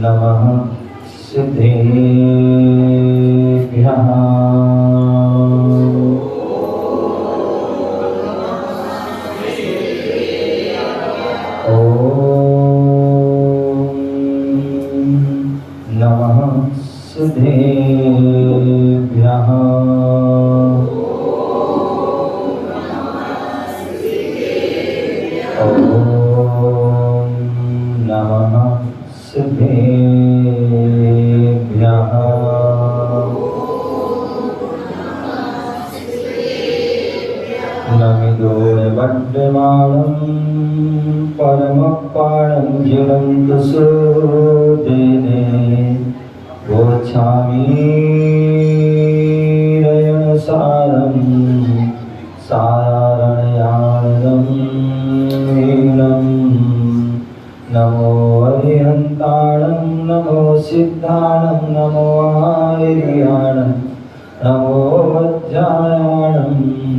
नमः सिद्धेभ्यः। नमः सिद्धेभ्यः। नमः सिद्धेभ्यः। नमिदो निबध्यमानं परमपाणं ज्वलन्तं सुदिने गोच्छामीरयणसारं सारणयानदं हीनं। नमो अरिहन्ताणं नमो सिद्धाणं नमो आर्याणं नमो वज्रायाणं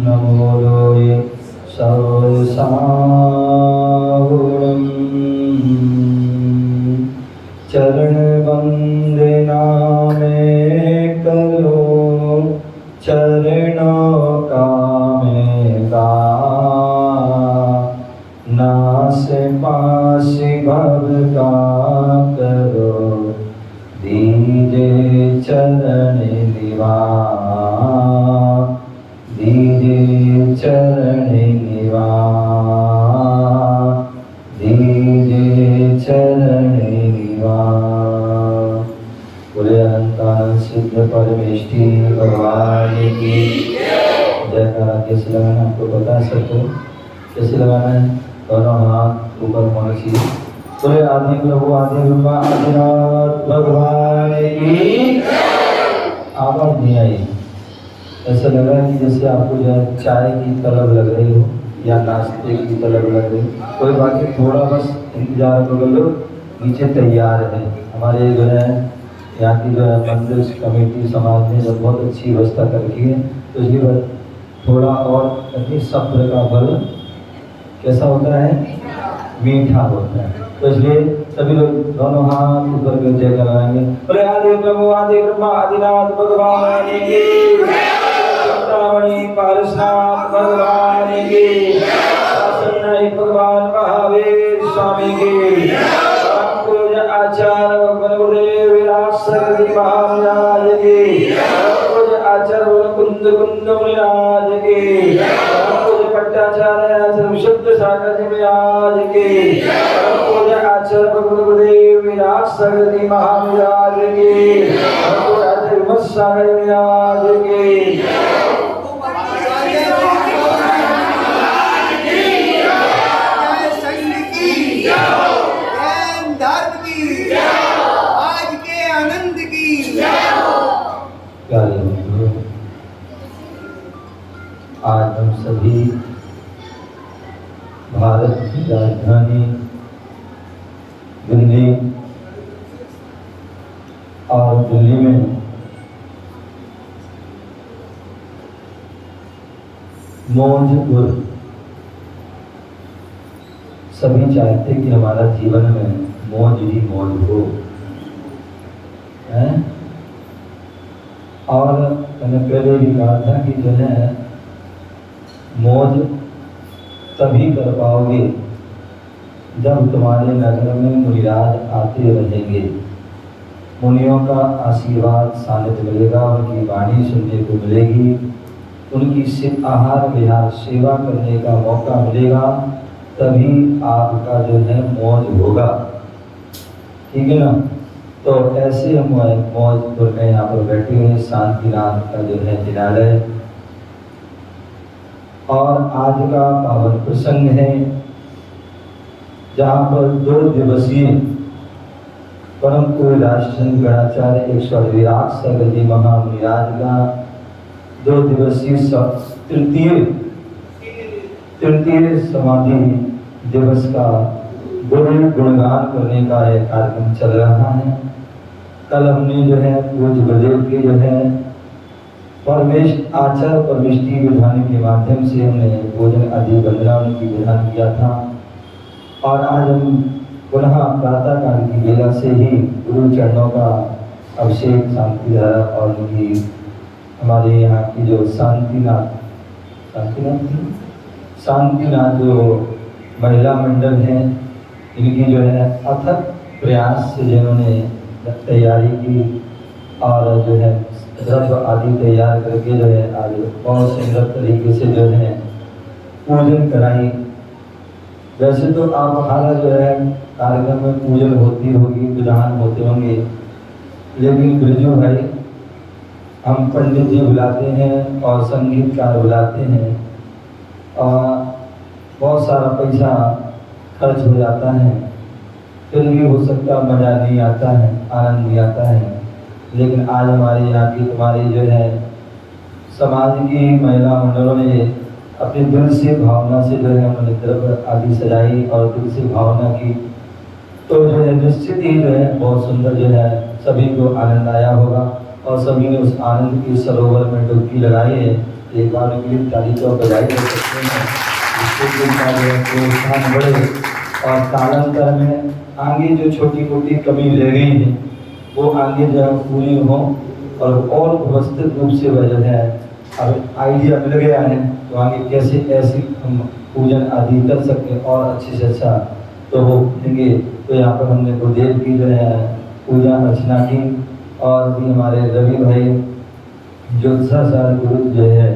नमो लोये सर्वसाहुणं। चरण वंदना में करो चरणों का मेगा नास पास भव का करो दीजे चरण निवास दीजे चरण निवास दीजे चरण निवास। बोले अनंतानंद सिद्ध परमेष्ठी भगवान की जयकारा। कैसे लगाना आपको बता सकते हो? कैसे लगाना है? दोनों हाथ ऊपर होना चाहिए। बोले आदि प्रभु आदि ब्रह्मा आदिनाथ भगवान की आवाज नहीं आई। ऐसा लग रहा है कि जैसे आपको जो है चाय की तलब लग रही हो या नाश्ते की तलब लग रही। कोई बात नहीं, थोड़ा बस इंतजार कर लो, नीचे तैयार है। हमारे जो है यहाँ की जो है मंदिर कमेटी समाज ने जो बहुत अच्छी व्यवस्था कर रखी है, तो इसलिए थोड़ा और सब्र का फल कैसा होता है? मीठा होता है। तो इसलिए सभी लोग दोनों हाथ ऊपर कर जय कराएंगे। बोले आदि प्रभु आदि ब्रह्मा आदिनाथ भगवान की चिंतामणि पारसनाथ भगवान की शासन भगवान महावीर स्वामी की पूज्य आचार्य भगवान गुरुदेव विरासत महाराज की पूज्य आचार्य कुंद कुंद मुनिराज की पूज्य पट्टाचार्य शुद्ध सागर जी महाराज की पूज्य आचार्य भगवान गुरुदेव विरासत महाराज की पूज्य आचार्य विमल सागर महाराज की आज हम सभी भारत की राजधानी दिल्ली और दिल्ली में मौजपुर सभी चाहते कि हमारा जीवन में मौज ही मौज हो। और मैंने पहले भी कहा था कि जो है मौज तभी कर पाओगे जब तुम्हारे नगर में मुनिराज आते रहेंगे। मुनियों का आशीर्वाद सानिध्य मिलेगा, उनकी वाणी सुनने को मिलेगी, उनकी आहार विहार सेवा करने का मौका मिलेगा, तभी आपका जो है मौज होगा। ठीक है ना? तो ऐसे हम मौजपुर में यहाँ पर बैठे हुए शांतिनाथ का जो है जिनालय, और आज का पावन प्रसंग है जहाँ पर 2 दिवसीय परम पूज्य राष्ट्रसंत गणाचार्य 108 विराट सागर जी महामुनिराज का 2 दिवसीय तृतीय समाधि दिवस का गुणगान करने का एक कार्यक्रम चल रहा है। कल हमने जो है पूज्य गुरुदेव के जो है आचार परमेष्टि विधान के माध्यम से हमने भोजन आदि वंदना उनकी विधान किया था, और आज हम पुनः प्रातः काल की बेला से से ही गुरु चरणों का अभिषेक शांति धारा और उनकी हमारे यहाँ की जो शांतिनाथ जो महिला मंडल है, इनकी जो है अथक प्रयास से जिन्होंने तैयारी की और जो है द्रव्य आदि तैयार करके जो है आज बहुत सुंदर तरीके से जो है पूजन कराई। वैसे तो आप हमारा जो है कार्यक्रम में पूजन होती होगी, विधान होते होंगे, लेकिन बिरजू भाई हम पंडित जी बुलाते हैं और संगीतकार बुलाते हैं और बहुत सारा पैसा खर्च हो जाता है, फिर भी हो सकता मज़ा नहीं आता है, आनंद नहीं आता है। लेकिन आज हमारे यहाँ की तुम्हारी जो है समाज की महिला मंडलों ने अपने दिल से भावना से जो है उन्होंने द्रव्य आदि सजाई और दिल से भावना की, तो जो है निश्चित ही जो है बहुत सुंदर जो है सभी को आनंद आया होगा और सभी ने उस आनंद की सरोवर में डुबकी लगाई है। एक बार के लिए ताली तो बजाई कर सकते हैं, जिससे प्रोत्साहन बढ़े और कालांतर में आगे जो छोटी मोटी कमी रह गई है वो आगे जो है पूरी हो और व्यवस्थित रूप से वह जो है अब आइडिया मिल गया है तो आगे कैसे ऐसी हम पूजन आदि कर सकते और अच्छे से अच्छा तो वो करेंगे। तो यहाँ पर हमने गुरुदेव की जो है पूजा अर्चना की और भी हमारे रवि भाई ज्योतिषा गुरु जो है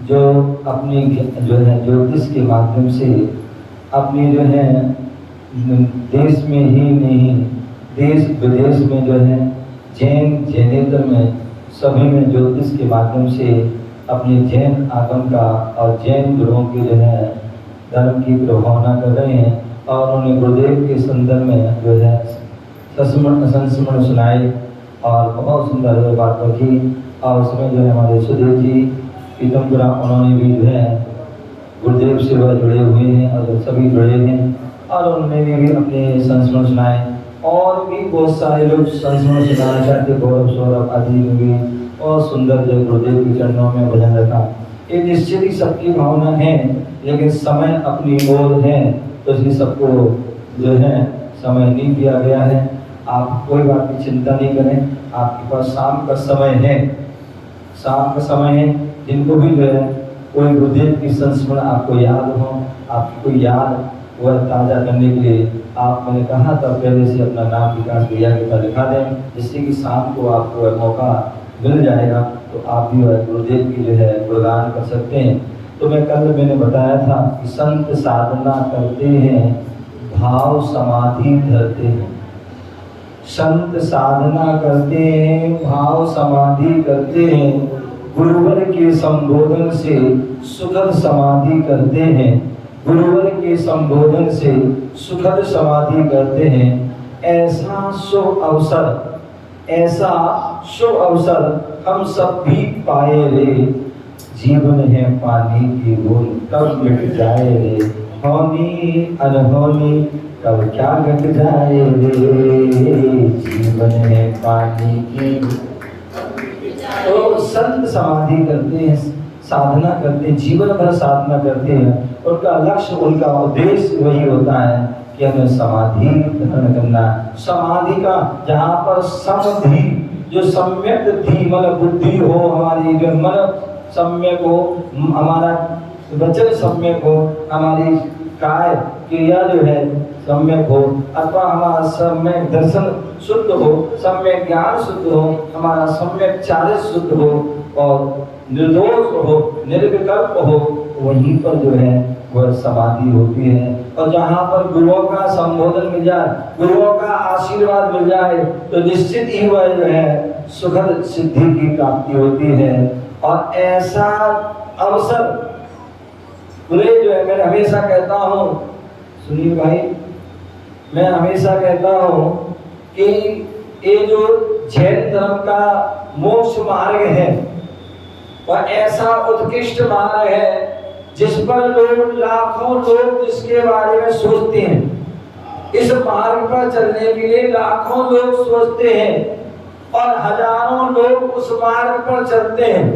जो अपनी जो है ज्योतिष के माध्यम से अपनी जो है देश में ही नहीं देश विदेश में जो है जैनेतर में सभी में ज्योतिष के माध्यम से अपने जैन आगम का और जैन गुरुओं की जो है धर्म की प्रभावना कर रहे हैं और उन्होंने गुरुदेव के संदर्भ में जो है संस्मरण सुनाए और बहुत सुंदर बात रखी। और उसमें जो है हमारे सुदेव जी पीतमपुरा उन्होंने भी जो है गुरुदेव से वह जुड़े हुए हैं और सभी जुड़े हैं और उन्होंने भी अपने संस्मरण सुनाए और भी बहुत सारे लोग संस्मरण सुनाना चाहते, गौरव सौरभ आदि में भी बहुत सुंदर जो गुरुदेव के चरणों में भजन रखा। ये निश्चित ही सबकी भावना है, लेकिन समय अपनी ओर है तो इसलिए सबको जो है समय नहीं दिया गया है। आप कोई बात की चिंता नहीं करें, आपके पास शाम का समय है, जिनको भी जो है कोई गुरुदेव की संस्मरण आपको याद हो, आपकी कोई याद वह ताज़ा करने के लिए आप मैंने कहा था पहले से अपना नाम विकास भैया के पास लिखा दें, जिससे कि शाम को आपको मौका मिल जाएगा तो आप भी वह गुरुदेव की जो है गुणगान कर सकते हैं। तो मैंने बताया था कि संत साधना करते हैं, भाव समाधि धरते हैं। संत साधना करते हैं, भाव समाधि करते हैं, गुरुवर के संबोधन से सुखद समाधि करते हैं, गुरुवर के संबोधन से सुखद समाधि करते हैं। ऐसा शुभ अवसर हम सब भी पाए रे, जीवन है पानी की बूंद कब मिट जाए रे, होनी अनहोनी कब क्या घट जाए रे, जीवन है पानी की। तो संत समाधि करते हैं, साधना करते हैं, जीवन भर साधना करते हैं, उनका लक्ष्य उनका उद्देश्य वही होता है कि हमें समाधि धारण करना। समाधि का जहाँ पर समधि जो सम्यक धी मन बुद्धि हो, हमारी जो मन सम्यक हो, हमारा वचन सम्यक हो, हमारी काय क्रिया जो है सम्यक हो, अथवा हमारा सम्यक दर्शन शुद्ध हो, सम्यक ज्ञान शुद्ध हो, हमारा सम्यक चारित्र शुद्ध हो और निर्दोष हो, निर्विकल्प हो, वहीं पर जो है वह समाधि होती है। और जहाँ पर गुरुओं का संबोधन मिल जाए, गुरुओं का आशीर्वाद मिल जाए तो निश्चित ही वह जो है सुखद सिद्धि की प्राप्ति होती है। और ऐसा अवसर पूरे जो है, मैं हमेशा कहता हूँ सुनील भाई, मैं हमेशा कहता हूँ कि ये जो जैन धर्म का मोक्ष मार्ग है वह ऐसा उत्कृष्ट मार्ग है जिस पर लोग लाखों लोग इसके बारे में सोचते हैं। इस मार्ग पर चलने के लिए लाखों लोग सोचते हैं और हजारों लोग उस मार्ग पर चलते हैं,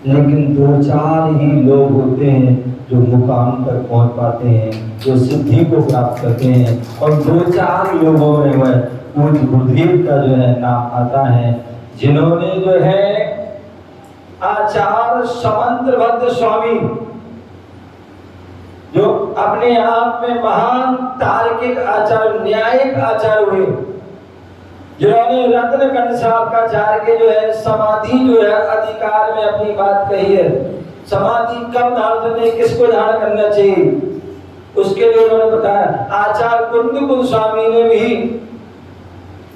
लेकिन दो चार ही लोग होते हैं जो मुकाम तक पहुंच पाते हैं, जो सिद्धि को प्राप्त करते हैं। और दो चार लोगों में वह पूज्य गुरुदेव का जो है नाम आता है, जिन्होंने जो है आचार्य समंत्रभद्र स्वामी, जो अपने आप में महान तार्किक आचार्य, न्यायिक आचार्य हुए, जिन्होंने रत्नकंड साहब का चार के जो है समाधि जो है अधिकार में अपनी बात कही है। समाधि कब धारण करनी, किसको धारण करना चाहिए, उसके लिए उन्होंने बताया। आचार्य कुंद स्वामी ने भी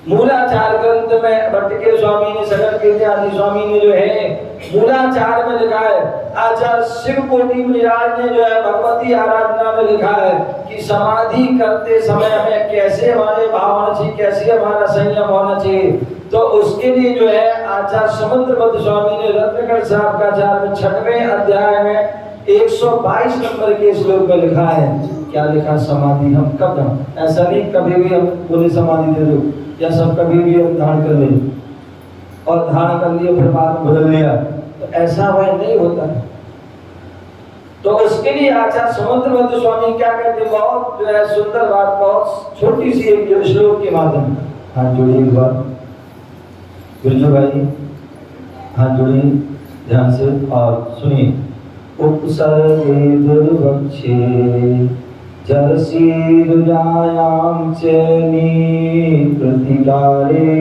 मूलाचार ग्रंथ में, भट्टके स्वामी ने, सकल कीर्ति आदि स्वामी ने जो है मूलाचार में लिखा है। आचार्य शिव कोटि मुनिराज ने जो है भगवती आराधना में लिखा है कि समाधि करते समय हमें कैसे हमारे भाव होना चाहिए, कैसे हमारा संयम होना चाहिए। तो उसके लिए जो है आचार्य समंत्रभद्र स्वामी ने रत्नकंड साहब का चार में 6वें अध्याय में 122 नंबर के श्लोक में लिखा है। क्या लिखा? समाधि हम कब धारण, ऐसा नहीं कभी भी हम बोले समाधि दे दो, या सब कभी भी हम धारण कर ले और धारण कर लिया फिर बाद में बदल लिया, तो ऐसा वह नहीं होता है। तो उसके लिए आचार्य समंत्रभद्र स्वामी क्या कहते हैं, बहुत जो है सुंदर बात, बहुत छोटी सी एक श्लोक के माध्यम। हाथ जोड़िए एक बार गुरुजी भाई, हाथ जोड़िए ध्यान से और सुनिए। उपसर्गे दुर्वक्षे जरसीरुजायां च प्रतिकारे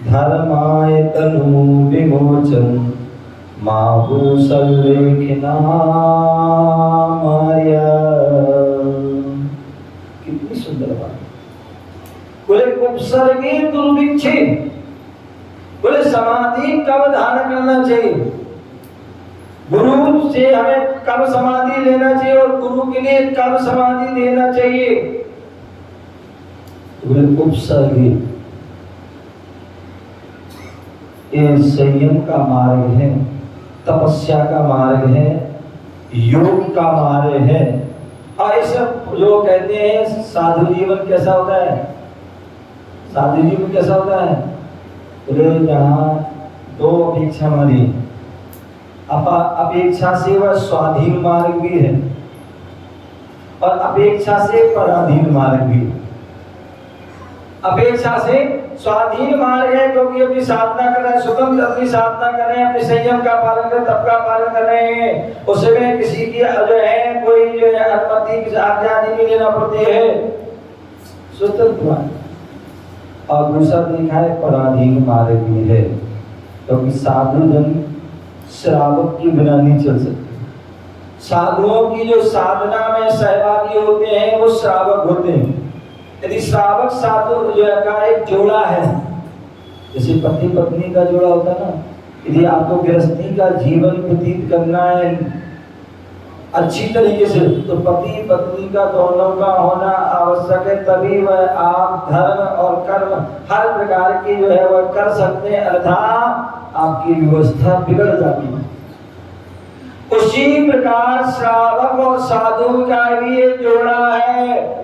धर्माय तनु विमोचन माभूसल्लेखिना माया। कितनी सुंदर बात। बोले उपसर्गे दुर्भिक्षे, बोले समाधि कब धारण करना चाहिए, गुरु से हमें कब समाधि लेना चाहिए और गुरु के लिए कब समाधि देना चाहिए। उपसर्गी ये संयम का मार्ग है, तपस्या का मार्ग है, योग का मार्ग है। और इस जो कहते हैं साधु जीवन कैसा होता है, साधु जीवन कैसा होता है, बोले जहाँ दो अपेक्षा हमारी, अपेक्षा से वह स्वाधीन मार्ग भी है और अपेक्षा से पराधीन मार्ग भी। अपेक्षा से स्वाधीन मार्ग है क्योंकि अपनी साधना कर रहे हैं, स्वतंत्र अपनी साधना कर रहे हैं, अपने संयम का पालन कर, तप का पालन कर रहे हैं, उसमें किसी की जो है कोई जो है अनुमति की आज्ञा नहीं लेना पड़ती है, स्वतंत्र मार्ग। और दूसरा देखा है पराधीन मार्ग भी है, क्योंकि साधु जन श्रावक के बिना नहीं चल सकते। साधुओं की जो साधना में सहभागी होते हैं वो श्रावक होते हैं। यदि श्रावक साधु जो का एक जोड़ा है, जैसे पति पत्नी का जोड़ा होता है ना, यदि आपको गृहस्थी का जीवन व्यतीत करना है अच्छी तरीके से, तो पति पत्नी का दोनों का होना आवश्यक है, तभी वह आप धर्म और कर्म हर प्रकार की जो है वह कर सकते हैं, अन्यथा आपकी व्यवस्था बिगड़ जाती है। उसी प्रकार श्रावक और साधु का भी ये जोड़ा है।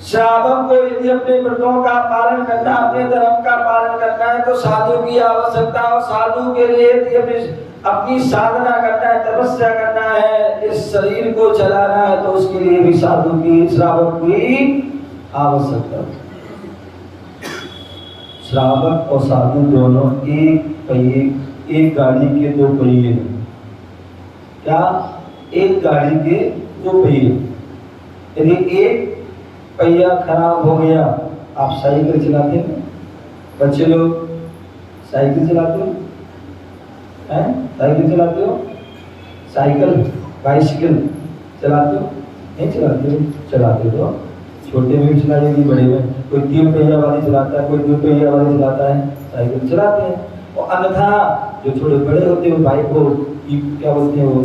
श्रावक को यदि अपने व्रतों का पालन करना, अपने धर्म का पालन करना है तो साधु की आवश्यकता, और साधु के लिए अपनी साधना करना है, तपस्या करना है, इस शरीर को चलाना है, तो उसके लिए भी साधु की, श्रावक की आवश्यकता है। श्रावक और साधु दोनों एक पहिए, एक गाड़ी के दो पहिए हैं। क्या? एक गाड़ी के दो पहिए। यदि एक पहिया खराब हो गया, आप साइकिल चलाते हैं, बच्चे लोग साइकिल चलाते हो, हैं? साइकिल चलाते हो, साइकिल बाइसिकल चलाते हो, नहीं चलाते हो? चलाते हो, छोटे में भी चलाएगी, बड़े में। कोई 3 पहिया वाली चलाता है, कोई 2 पहिया वाली चलाता है, साइकिल चलाते हैं। और अन्यथा जो थोड़े बड़े होते हैं बाइक को क्या बोलते हैं, वो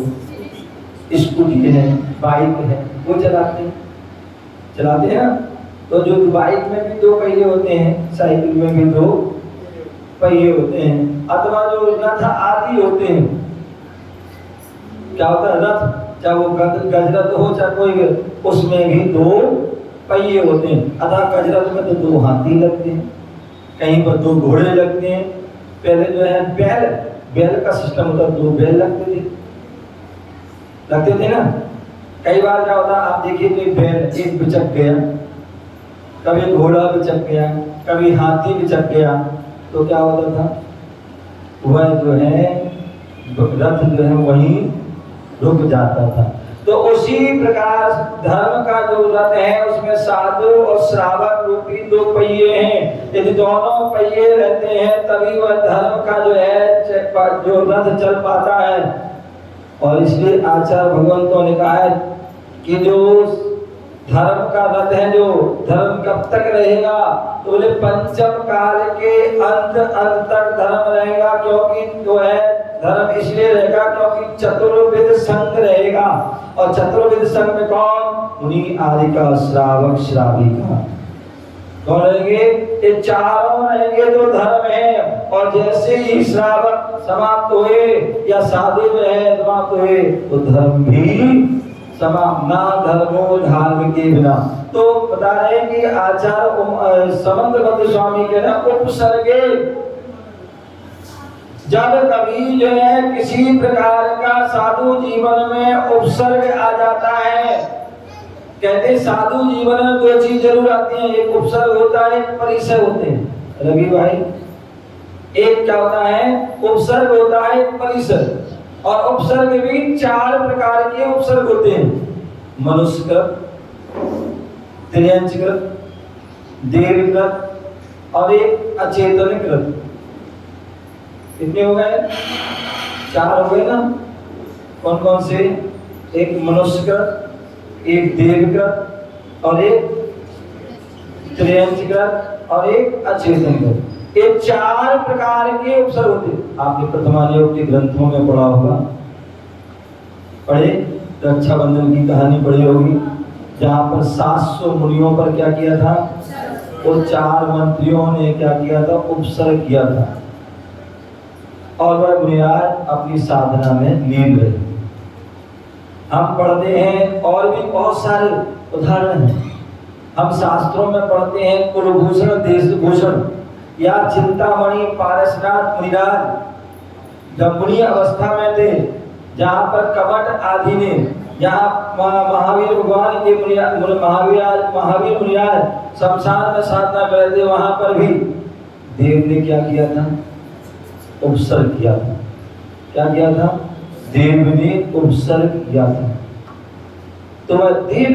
स्कूटी है, बाइक है, वो चलाते हैं ना। तो जो बाइक में भी 2 पहिए होते हैं, साइकिल में भी 2 पहिए होते हैं, अथवा जो रथ आदि होते हैं, क्या होता है रथ, चाहे वो गजरथ हो चाहे कोई, उसमें भी 2 पहिए होते हैं। अतः गजरथ में तो 2 हाथी लगते हैं, कहीं पर 2 घोड़े लगते हैं, पहले जो है बैल बैल का सिस्टम होता, 2 बैल लगते थे ना। कई बार क्या होता आप देखिए, कोई बैल एक बिचक गया, कभी घोड़ा बिचक गया, कभी हाथी बिचक गया, तो क्या होता था, वह जो है रथ जो है वहीं रुक जाता था। तो उसी प्रकार धर्म का जो रथ है उसमें साधु और श्रावक रूपी 2 पहिए हैं। यदि दोनों पहिए रहते हैं तभी वह धर्म का जो है जो रथ चल पाता है। और इसलिए आचार्य भगवंतों ने कहा है कि जो धर्म का रथ है, जो धर्म कब तक रहेगा, तो बोले पंचम काल के अंत तक धर्म रहेगा। क्योंकि जो है धर्म इसलिए रहेगा क्योंकि चतुर्विध संघ रहेगा। और चतुर्विध संघ में कौन? मुनि आदि का, श्रावक श्राविका कौन रहेंगे? ये चारों रहेंगे तो धर्म है। और जैसे ही श्रावक समाप्त हुए या साधु जो है समाप्त हुए तो धर्म भी समाप्त। ना धर्मो धार्म के बिना। तो बता रहे हैं कि आचार्य समंतबद्ध स्वामी के ना उपसर्गे, जब कभी जो है किसी प्रकार का साधु जीवन में उपसर्ग आ जाता है, कहते साधु जीवन में 2 चीज जरूर आती है, एक उपसर्ग होता है, एक परिसर होते हैं। रवि भाई, एक क्या होता है? उपसर्ग होता है, एक परिसर। और उपसर्ग भी 4 प्रकार के उपसर्ग होते हैं, मनुष्यकृत, त्रियंचकृत, देवकृत और एक अचेतनकृत। कितने हो गए? 4 हो गए ना। कौन कौन से? एक मनुष्यकृत, एक देवकृत और एक त्रियंचकृत और एक अचेतनकृत। ये 4 प्रकार के उपसर्ग होते। आपने प्रथमायोग के ग्रंथों में पढ़ा होगा, पढ़े, रक्षाबंधन की कहानी पढ़ी होगी, जहाँ पर 700 मुनियों पर क्या किया था? वो 4 मंत्रियों ने क्या किया था? उपसर्ग किया था। और वह मुनिराज अपनी साधना में लीन रहे। हम पढ़ते हैं और भी बहुत सारे उदाहरण हैं। हम शास्त्रों में पढ़ते हैं कुलभूषण, देशभूषण या चिंतामणि पारसनाथ मुनिराज जब मुनि अवस्था में थे, जहाँ पर कपट आदि ने, जहाँ महावीर भगवान के महावीर मुनिराज शमशान में साधना कर रहे थे, वहाँ पर भी देव ने क्या किया था? उपसर्ग किया था। क्या किया था? देव ने उपसर्ग किया था। तो वह देव।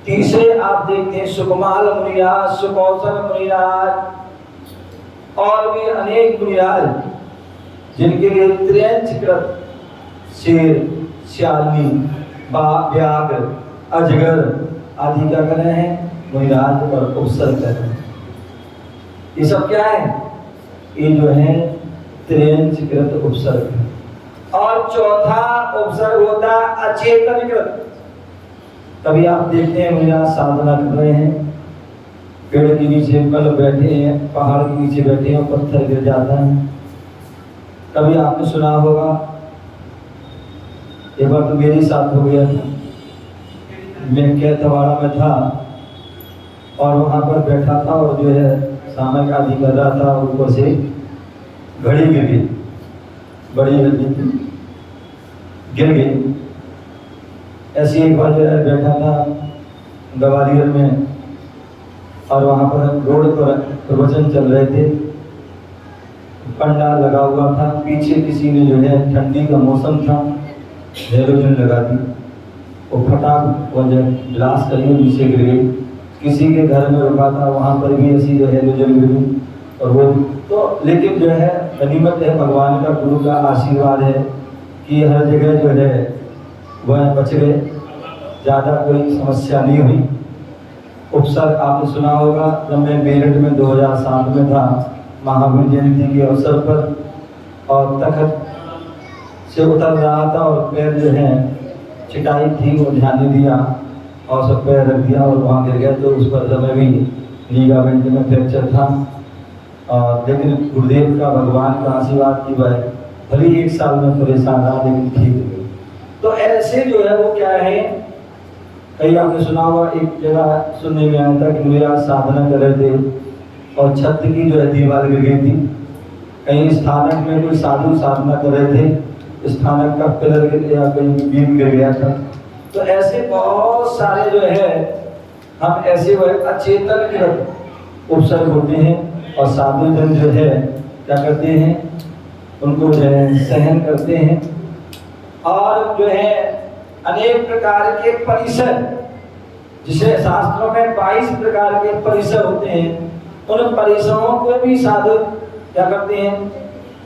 तीसरे आप देखते हैं सुकुमाल मुनिराज, सुकौशल मुनिराज और भी अनेक मुनिराज, जिनके लिए त्रियंचकृत, शेर, श्याली, व्याघ्र, अजगर आदि क्या कर रहे हैं? मुनिराज और उपसर्ग कर रहे हैं। ये सब क्या है? ये जो है त्रियंचकृत उपसर्ग है। और चौथा उपसर्ग होता है अचेतनकृत। कभी आप देखते हैं मुनिराज साधना कर रहे हैं, पेड़ के नीचे कल बैठे हैं, पहाड़ के नीचे बैठे हैं, पत्थर गिर जाता है। कभी आपने सुना होगा, एक बार तो मेरे साथ हो गया था। मैं कैथवाड़ा में था और वहाँ पर बैठा था और जो है सामक आदि कर रहा था, ऊपर से घड़ी गिर गई, बड़ी गिर गई। ऐसी एक बार जो है बैठा था ग्वालियर में और वहाँ पर रोड पर प्रवचन चल रहे थे, पंडाल लगा हुआ था, पीछे किसी ने जो है ठंडी का मौसम था, हेलोजन लगा दी, वो फटाक वजह ग्लास कहीं नीचे गिर गई। किसी के घर में रुका था, वहाँ पर भी ऐसी जो हेलोजन गिर गई। और वो तो लेकिन जो है गनीमत है, भगवान का, गुरु का आशीर्वाद है कि हर जगह जो है वह बच गए, ज़्यादा कोई समस्या नहीं हुई। उपसर्ग आपने सुना होगा, जब मैं मेरठ में 2007 में था, महावीर जयंती के अवसर पर, और तखत से उतर रहा था और पैर जो है चिटाई थी वो ध्यान दिया और सब पैर रख दिया और वहाँ गिर गया। तो उस पर समय भी लीगामेंट में फ्रैक्चर था, और लेकिन गुरुदेव का, भगवान का आशीर्वाद की वह भले 1 साल में परेशान रहा लेकिन ठीक हो गई। तो ऐसे जो है वो क्या है, कहीं आपने सुना हुआ, एक जगह सुनने में आया था कि मुनिराज साधना कर रहे थे और छत की जो है दीवार गिर गई थी, कहीं स्थानक में कोई साधु साधना कर रहे थे, स्थानक का पिलर गिर गया, कहीं बीम गिर गया था। तो ऐसे बहुत सारे जो है हम ऐसे अचेतन के उपसर्ग होते हैं और साधु जन जो है क्या करते हैं, उनको जो है सहन करते हैं। और जो है अनेक प्रकार के परिसर, जिसे शास्त्रों में 22 प्रकार के परिसर होते हैं, उन परिसरों को भी साधु क्या करते हैं,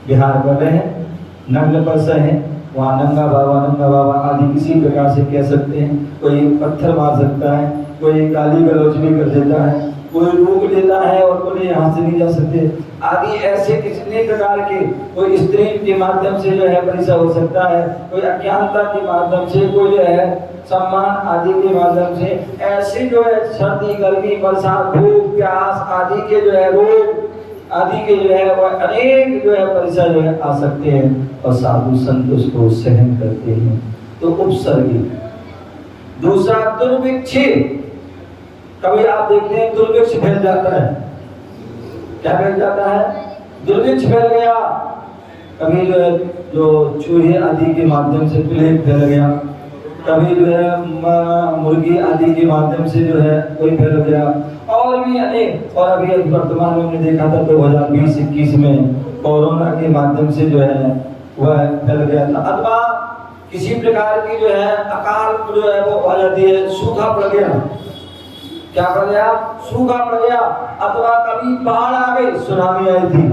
विहार कर रहे हैं। नग्न परिसर है, वहाँ नंगा बाबा आदि किसी प्रकार से कह सकते हैं। कोई पत्थर मार सकता है, कोई गाली गलौज भी कर देता है, कोई रोक लेता है और बोले यहाँ से नहीं जा सकते आदि। ऐसे कितने प्रकार के, कोई स्त्री के माध्यम से जो है परिसर हो सकता है, कोई अज्ञानता के माध्यम से, कोई जो है सम्मान आदि के माध्यम से। ऐसे जो है सर्दी गर्मी बरसात भूख प्यास आदि के जो है रोग आदि के जो है वह अनेक जो है परिसर जो है आ सकते हैं और साधु संत उसको सहन करते हैं। तो उपसर्गी। दूसरा दुर्भिक्ष। कभी आप देखते हैं दुर्भिक्ष फैल जाता है, क्या फैल जाता है, दुर्भिक्ष फैल गया। कभी जो है जो चूहे आदि के माध्यम से प्लेग फैल गया, कभी जो है मुर्गी आदि के माध्यम से जो है कोई फैल गया, और भी अनेक। और अभी वर्तमान में हमने देखा था 2020-21 में कोरोना के माध्यम से जो है वह फैल गया था। अथवा किसी प्रकार की जो है अकाल जो है वो आ जाती है, सूखा पड़ गया, क्या पड़ गया, सूखा पड़ गया। अथवा कभी बाढ़ आ गई, सुनामी आई थी,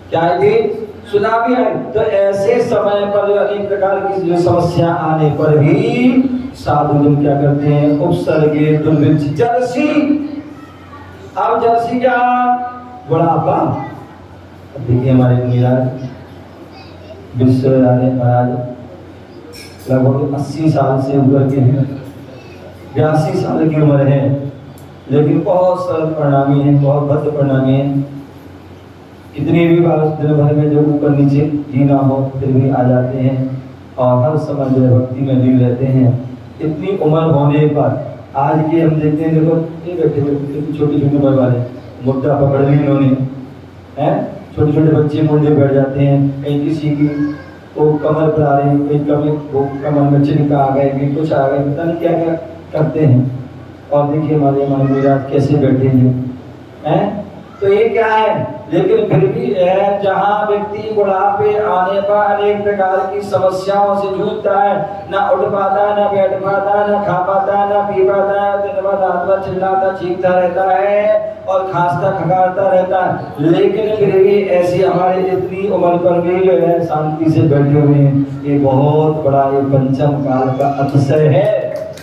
क्या आई थी, सुनामी आई। तो ऐसे समय पर जो अनेक प्रकार की जो समस्या आने पर भी साधु जन क्या करते हैं, उपसर्गे दुर्भिक्ष। जर्सी। अब जर्सी क्या, बुढ़ापा। देखिए हमारे महाराज विश्व महाराज लगभग 80 साल से ऊपर के हैं, 82 साल की उम्र है, लेकिन बहुत सरल परिणामी है, बहुत भद्र परिणामी है। कितनी भी बार दिन भर में जो ऊपर नीचे जीना हो फिर भी आ जाते हैं और हर समय जो है भक्ति में लीन रहते हैं। इतनी उम्र होने पर आज के हम देखते हैं, देखो ये बैठे छोटे छोटे उम्र वाले मुद्दा पकड़ ली इन्होंने, हैं छोटे छोटे बच्चे मुंडे बैठ जाते हैं। कहीं किसी की वो कमर पर आ रही, कहीं कभी वो कमर में चिनका आ गए, कहीं कुछ आ गए, पता नहीं क्या क्या करते हैं। और देखिए हमारे महाराज कैसे बैठे हैं। तो ये क्या है, लेकिन फिर भी जहाँ व्यक्ति बुढ़ापे आने पर अनेक प्रकार की समस्याओं से जूझता है, ना उठ पाता है, ना बैठ पाता है, ना खा पाता है, ना पी पाता है, दिन भर रात भर चिल्लाता चीखता रहता है और खांसता खकारता रहता है, लेकिन फिर भी ऐसी हमारे इतनी उम्र पर भी जो है शांति से बैठे हुए हैं। ये बहुत बड़ा ये पंचम काल का अतिशय है।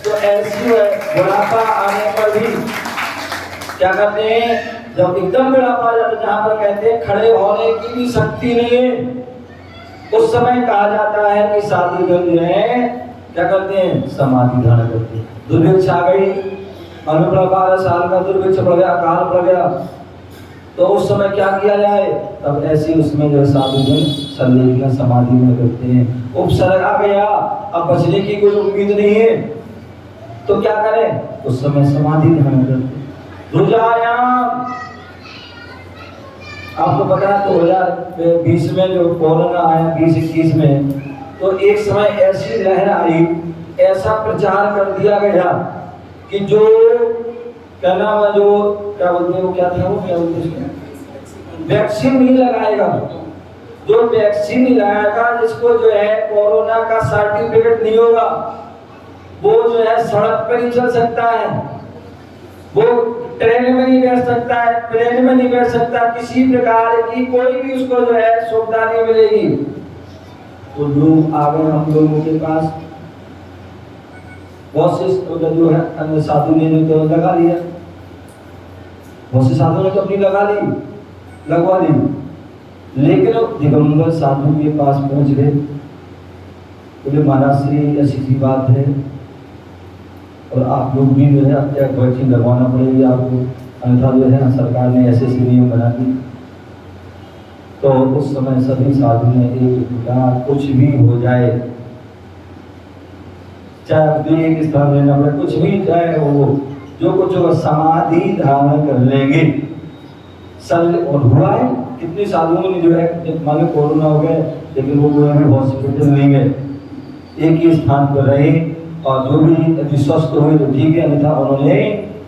तो ऐसी बुढ़ापा आने पर भी क्या करते हैं, जब एकदम बुढ़ापा जाता है, जहाँ पर कहते हैं खड़े होने की भी शक्ति नहीं है, उस समय कहा जाता है कि साधु जन जो है क्या करते हैं, समाधि धारण करते हैं। दुर्भिक्ष आ गई, 12 साल का दुर्भिक्ष पड़ गया, अकाल पड़ गया, तो उस समय क्या किया जाए, तब ऐसे उसमें जो साधु जन संलेखन समाधि में करते हैं। उपसर्ग आ गया, अब बचने की कोई उम्मीद नहीं है, तो क्या करें, उस समय समाधि धारण करते हैं। रुजायाम। आपको पता है 2020 में जो कोरोना आया 20-21 में, तो एक समय ऐसी लहर आई, ऐसा प्रचार कर दिया गया कि जो क्या नाम है, जो क्या बोलते हैं, वो क्या था, वो क्या बोलते हैं, वैक्सीन नहीं लगाएगा, जो वैक्सीन नहीं लगाएगा, जिसको जो है कोरोना का सर्टिफिकेट नहीं होगा, वो जो है सड़क पर नहीं चल सकता है, वो ट्रेन में नहीं बैठ सकता है, प्लेन में नहीं बैठ सकता, किसी प्रकार की कोई भी उसको जो है सुविधा नहीं मिलेगी। तो लोग आ गए हम लोगों के पास, बहुत से जो है अन्य साधु ने तो लगा लिया, बहुत से साधु ने तो अपनी लगवा ली, लेकिन दिगंबर साधु के पास पहुंच गए, बोले महाराज श्री ऐसी सी बात है और आप लोग भी जो है अब क्या वैक्सीन लगवाना पड़ेगी आपको, अन्यथा जो है सरकार ने ऐसे नियम बना दी। तो उस समय सभी साधु ने एक प्रकार कुछ भी हो जाए, चाहे एक स्थान लेना पड़े, कुछ भी चाहे वो जो कुछ होगा समाधि धारण कर लेंगे। और हुआ है कितने साधुओं ने जो है मान लो कोरोना हो गए लेकिन वो हॉस्पिटल नहीं गए, एक ही स्थान पर रहे और जो भी यदि स्वस्थ हुए तो ठीक है, अन्यथा उन्होंने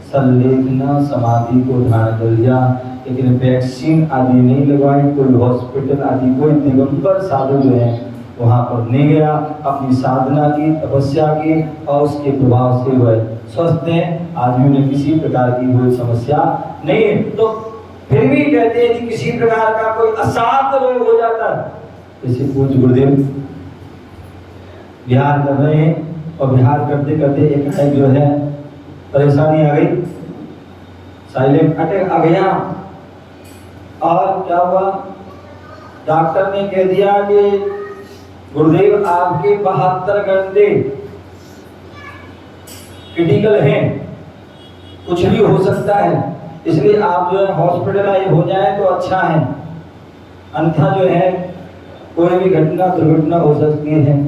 संलेखना समाधि को धारण कर लिया। लेकिन वैक्सीन आदि नहीं लगवाई, कोई हॉस्पिटल आदि कोई दिगंबर साधु जो है वहाँ पर नहीं गया, अपनी साधना की तपस्या की और उसके प्रभाव से वह स्वस्थ हैं, आदमी में किसी प्रकार की कोई समस्या नहीं है। तो फिर भी कहते हैं कि किसी प्रकार का कोई असाध्य रोग हो जाता है, जैसे पूज्य गुरुदेव विहार कर रहे हैं और विहार करते करते एक जो है परेशानी आ गई, साइलेंट अटैक आ गया और क्या हुआ, डॉक्टर ने कह दिया कि गुरुदेव आपके 72 घंटे क्रिटिकल हैं, कुछ भी हो सकता है, इसलिए आप जो है हॉस्पिटलाइज हो जाए तो अच्छा है, अन्यथा जो है कोई भी घटना दुर्घटना हो सकती है।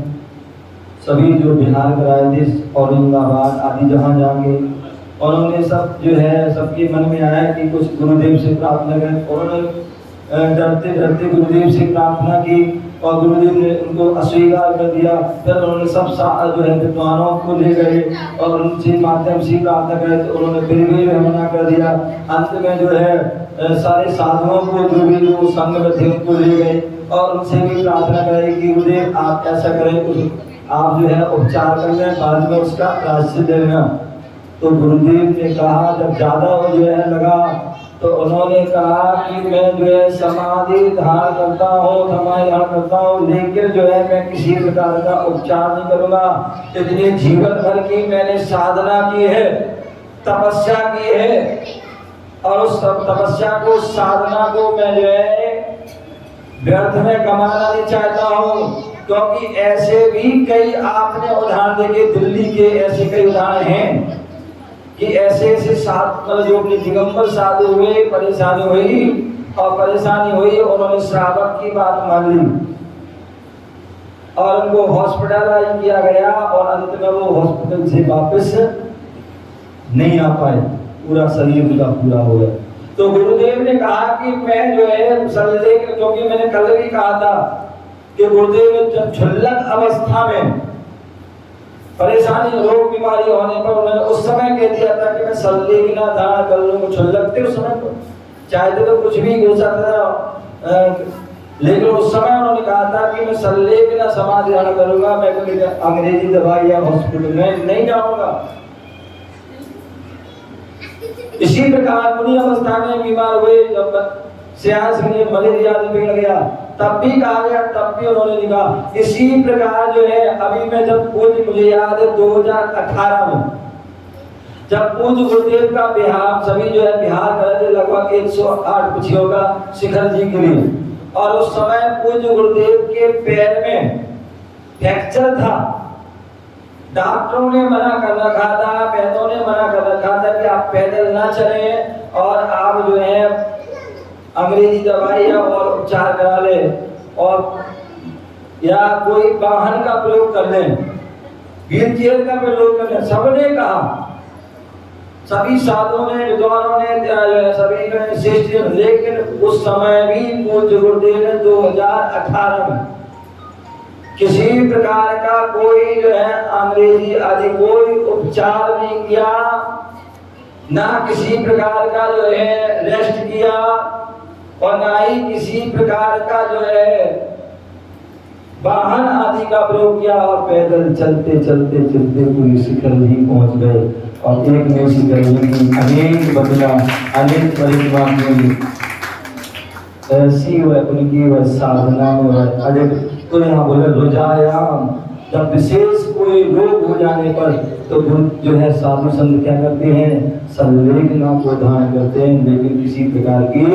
सभी जो बिहार कराए थे औरंगाबाद आदि जहाँ जाके उन्होंने सब जो है सबके मन में आया कि कुछ गुरुदेव से प्रार्थना करें, उन्होंने डरते डरते गुरुदेव से प्रार्थना की और गुरुदेव ने उनको अस्वीकार कर दिया। फिर उन्होंने सब जो है विद्वानों को ले गए और उनसे माध्यम से प्रार्थना करे तो उन्होंने फिर भी मना कर दिया। अंत में जो है सारे साधुओं को जो भी जो संघ में थे उनको ले गए और उनसे भी प्रार्थना कराई कि गुरुदेव आप ऐसा करें, आप जो है उपचार करना, बाद में उसका प्रायश्चित देना। तो गुरुदेव ने कहा, जब ज्यादा वो जो है लगा तो उन्होंने कहा कि मैं जो है समाधि धारण करता हूँ, समाधि धारण करता हूँ, लेकिन जो है मैं किसी प्रकार का उपचार नहीं करूँगा। इतने जीवन भर की मैंने साधना की है, तपस्या की है और उस तपस्या को साधना को मैं जो है व्यर्थ में कमाना नहीं चाहता हूँ, क्योंकि ऐसे भी कई आपने उदाहरण देखे, दिल्ली के ऐसे कई उदाहरण हैं कि ऐसे साधु जो अपने दिगंबर साधु हुए, परेशानी हुई और परेशानी हुई, उन्होंने श्रावक की बात मान ली और उनको हॉस्पिटलाइज किया गया और अंत में वो हॉस्पिटल से वापस नहीं आ पाए, पूरा शरीर उनका पूरा हो गया। तो गुरुदेव ने कहा कि मैं जो है संलेख, क्योंकि मैंने कल भी कहा था कि गुरुदेव जब क्षुल्लक अवस्था में परेशानी रोग बीमारी होने पर उन्होंने उस समय कह दिया था कि मैं संलेखना धारण कर लूंगा। क्षुल्लक थे उस समय तो चाहते तो कुछ भी हो सकता था, लेकिन उस समय उन्होंने कहा था कि मैं संलेखना समाधि धारण करूंगा, मैं कोई अंग्रेजी दवाई या हॉस्पिटल में नहीं जाऊंगा। इसी प्रकार बुरी अवस्था में बीमार हुए, जब सियास के लिए मलेरिया बिगड़ गया तब भी कहा गया, तब भी उन्होंने लिखा। इसी प्रकार जो है अभी मैं जब पूज्य, मुझे याद है 2018 में जब पूज्य गुरुदेव का बिहार, सभी जो है बिहार कर रहे थे लगभग 108 पक्षियों का शिखर जी के लिए, और उस समय पूज्य गुरुदेव के पैर में फ्रैक्चर था। डॉक्टरों ने मना कर रखा था, वैद्यों ने मना कर रखा था कि आप पैदल ना चलें और आप जो है अंग्रेजी दवाई और उपचार करा ले और या कोई वाहन का प्रयोग कर लें, व्हील चेयर का प्रयोग कर लें। सबने कहा, सभी साधुओं ने, विद्वानों ने, सभी ने श्रेष्ठ, लेकिन उस समय भी पूज्य गुरुदेव ने 2018 में किसी प्रकार का कोई जो है अंग्रेजी आदि कोई उपचार नहीं किया, ना किसी प्रकार का जो है रेस्ट किया और ना ही किसी प्रकार का जो है वाहन आदि का प्रयोग किया और पैदल चलते चलते चलते पूरी शिखर ही पहुंच गए और एक नई शिखर की अनेक बदला, अनेक परिक्रमा की, ऐसी वह उनकी वह साधना में वह अधिक। तो यहाँ बोले रुझायाम, जब विशेष कोई रोग हो जाने पर तो जो है साधु संत क्या करते हैं, संलेखना को धारण करते हैं, लेकिन किसी प्रकार की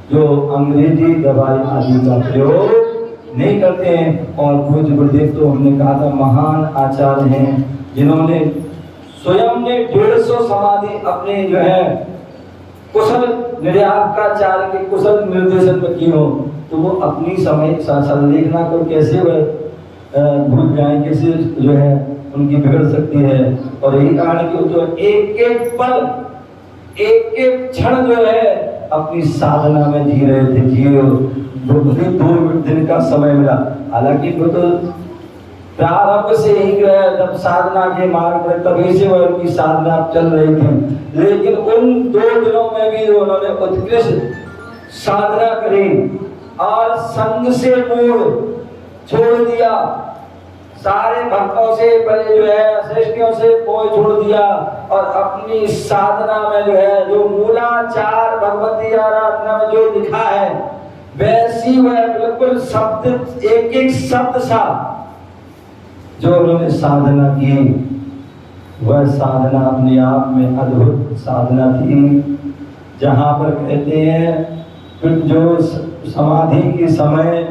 जो अंग्रेजी दवाई आदि का प्रयोग नहीं करते हैं। और पूज्य गुरुदेव तो हमने कहा था महान आचार्य हैं, जिन्होंने स्वयं ने 150 समाधि अपने जो है कुशल निर्यापकाचार्य के कुशल निर्देशन में की हो, तो वो अपनी समय संलेखना को कैसे वह भूल जाए, कैसे जो है उनकी बिगड़ सकती है। और यही कारण कि तो एक एक पल, एक एक क्षण जो है अपनी साधना में जी रहे थे। जियो 2 दिन का समय मिला, हालांकि वो तो प्रारंभ से ही जो है जब साधना के मार्ग पर तभी से वह उनकी साधना चल रही थी, लेकिन उन 2 दिनों में भी उन्होंने उत्कृष्ट साधना करी और संग से मोह छोड़ दिया, सारे भक्तों से पहले जो है श्रेष्ठियों से मोह छोड़ दिया और अपनी साधना में जो है जो मूलाचार भगवती आराधना में जो लिखा है वैसी वह बिल्कुल शब्द एक एक शब्द सा जो उन्होंने साधना की, वह साधना अपने आप में अद्भुत साधना थी। जहाँ पर कहते हैं फिर जो समाधि के समय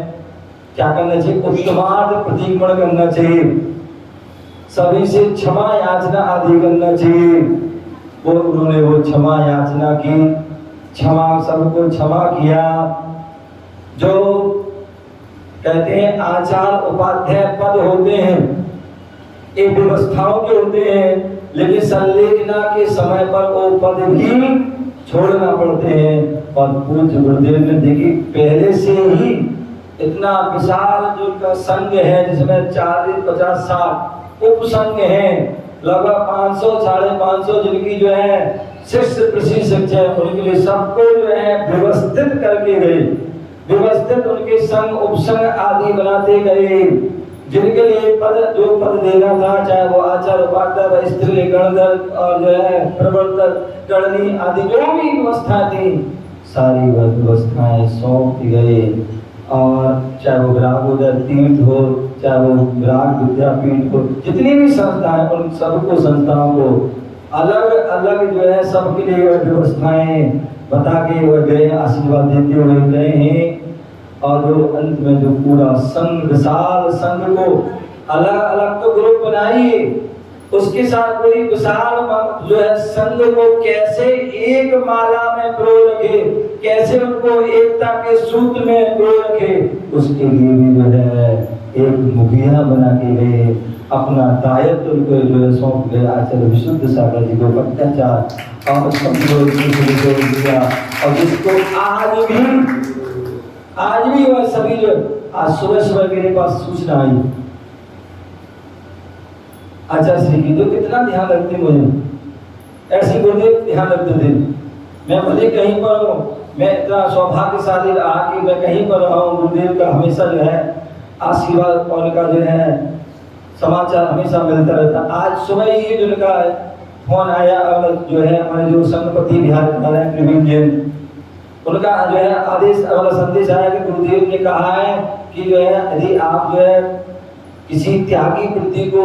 क्या करना चाहिए, उत्तमार्थ प्रतिक्रमण करना चाहिए, सभी से क्षमा याचना आदि करना चाहिए। वो उन्होंने वो क्षमा याचना की, क्षमा सबको क्षमा किया। जो कहते हैं आचार उपाध्याय पद होते हैं, ये व्यवस्थाओं के होते हैं, लेकिन संलेखना के समय पर वो पद भी छोड़ना पड़ते हैं। और पूज्य गुरुदेव ने देखी पहले से ही इतना विशाल जो का संघ है जिसमें 40-50-60 उपसंघ हैं, लगभग 500-550 जिनकी जो है शिष्य प्रशिक्षक है, उनके लिए सबको जो है व्यवस्थित करके गए, व्यवस्थित उनके संघ उपसंघ आदि बनाते गए, जिनके लिए पद जो पद देना था, चाहे वो आचार्य उपाध्याय स्त्री गणधर और जो है प्रवर्तक करणी आदि जो भी व्यवस्था थी सारी वह व्यवस्थाएं सौंप दी गई। और चाहे वो विरागोदय तीर्थ हो, चाहे वो विराग विद्यापीठ हो, जितनी भी संस्थाएं उन सबको संस्थाओं को अलग अलग जो है सबके लिए वह व्यवस्थाएं बता के वह गए, आशीर्वाद देते हुए गए हैं। और जो अंत में जो पूरा संघ विशाल संघ को अलग अलग तो ग्रुप बनाइए, उसके साथ पूरी विशाल जो है संघ को कैसे एक माला में प्रो रखे, कैसे उनको एकता के सूत्र में प्रो रखे, उसके लिए भी जो है एक मुखिया बना के गए, अपना दायित्व उनको जो है सौंप गए आचार्य विशुद्ध सागर जी को अत्याचार और सब लोग दिया। और जिसको आज भी वह सभी जो आज सुबह मेरे पास सूचना आई आचार्य श्री की, तो कितना ध्यान रखते मुझे, ऐसे गुरुदेव ध्यान रखते थे। मैं भले कहीं पर हूँ, मैं इतना सौभाग्यशाली रहा कि मैं कहीं पर रहा हूँ, गुरुदेव का हमेशा जो है आशीर्वाद और उनका जो है समाचार हमेशा मिलता रहता। आज सुबह ही जो उनका फोन आया और जो है हमारे जो संघपति बिहार प्रवीण जैन, उनका जो है आदेश वाला संदेश आया कि गुरुदेव ने कहा है कि जो है यदि आप जो है किसी त्यागी वृत्ति को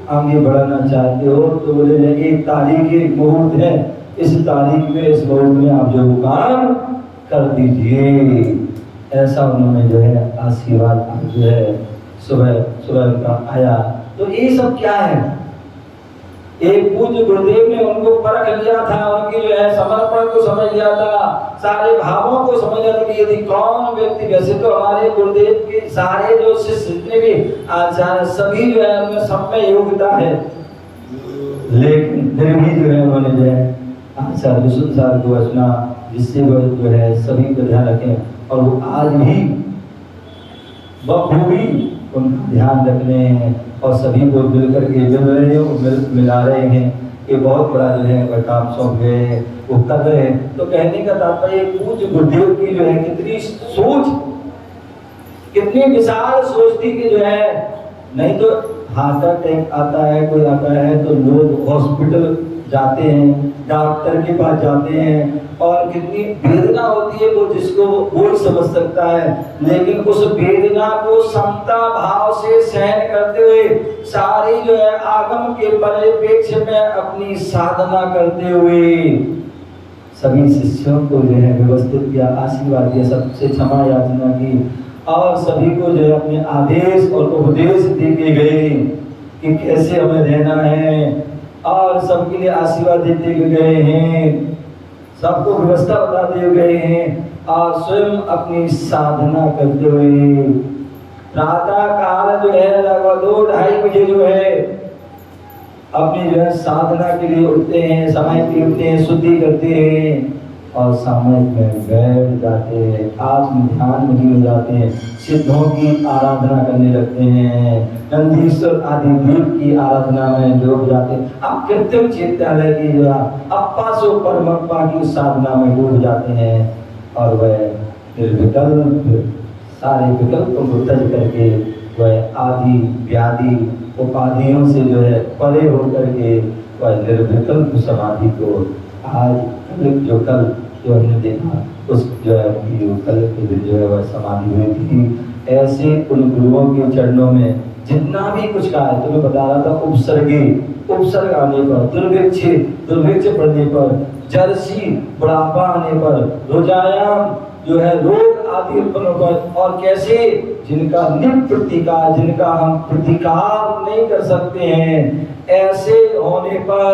आगे बढ़ाना चाहते हो तो बोले एक तारीख एक मुहूर्त है, इस तारीख में इस मुहूर्त में आप जो काम कर दीजिए। ऐसा उन्होंने जो है आशीर्वाद जो है सुबह का आया। तो ये सब क्या है, एक पूज्य गुरुदेव ने उनको परख लिया था, उनकी जो है समर्पण को समझ लिया था, सारे भावों को समझ लिया था कि यदि कौन व्यक्ति, वैसे तो हमारे गुरुदेव के सारे जो शिष्य जितने भी आचार्य सभी जो है उनमें सब में योग्यता है, लेकिन फिर भी जो है उन्होंने जो है आचार्य विशुद्ध सागर को रचना जिससे वो जो है सभी को ध्यान रखें। और वो आज भी बखूबी उनका ध्यान रखने हैं और सभी को मिल करके मिला रहे हैं। ये बहुत बड़ा जो है वह काम सौंप गए, वो कर रहे हैं। तो कहने का तात्पर्य पूज्य गुरुदेव की जो है कितनी सोच, कितनी विशाल सोच थी कि जो है नहीं तो हार्ट अटैक आता है, कोई आता है तो लोग हॉस्पिटल जाते हैं, डॉक्टर के पास जाते हैं और कितनी वेदना होती है वो जिसको बोल समझ सकता है, लेकिन उस वेदना को समता भाव से सहन करते हुए सारी जो है आगम के परिप्रेक्ष्य में अपनी साधना करते हुए सभी शिष्यों को जो है व्यवस्थित किया, आशीर्वाद दिया, सबसे क्षमा याचना की और सभी को जो है अपने आदेश और उपदेश देके गए कि कैसे हमें रहना है और सबके लिए आशीर्वाद देते गए हैं, सबको व्यवस्था बताते गए हैं और स्वयं अपनी साधना करते हुए प्रातः काल जो है लगभग 2-2:30 बजे जो है अपनी जो है साधना के लिए उठते हैं, समय पे उठते हैं, शुद्धि करते हैं और सामयिक में बैठ जाते हैं, आत्म ध्यान में हो जाते हैं, सिद्धों की आराधना करने लगते हैं, नंदीश्वर आदि देव की आराधना में डूब जाते हैं। अब कृत्रिम चैत्यालय की जो अप्पा सो परमप्पा की साधना में डूब जाते हैं और वह निर्विकल्प सारे विकल्पों को तज करके वह आदि व्याधि उपाधियों से जो है परे होकर के वह निर्विकल्प समाधि को आज जो कल जो हमने देखा उस जो है कल के दिन जो है वह समाधि हुई थी। ऐसे उन गुरुओं के चरणों में जितना भी कुछ कहा है, तुम्हें बता रहा था, उपसर्ग आने पर, दुर्भिक्ष पड़ने पर, जर्सी बुढ़ापा आने पर, रोजायाम जो है रोग आदि उत्पन्न पर, और कैसे जिनका निप्रतिकार, जिनका हम प्रतिकार नहीं कर सकते हैं, ऐसे होने पर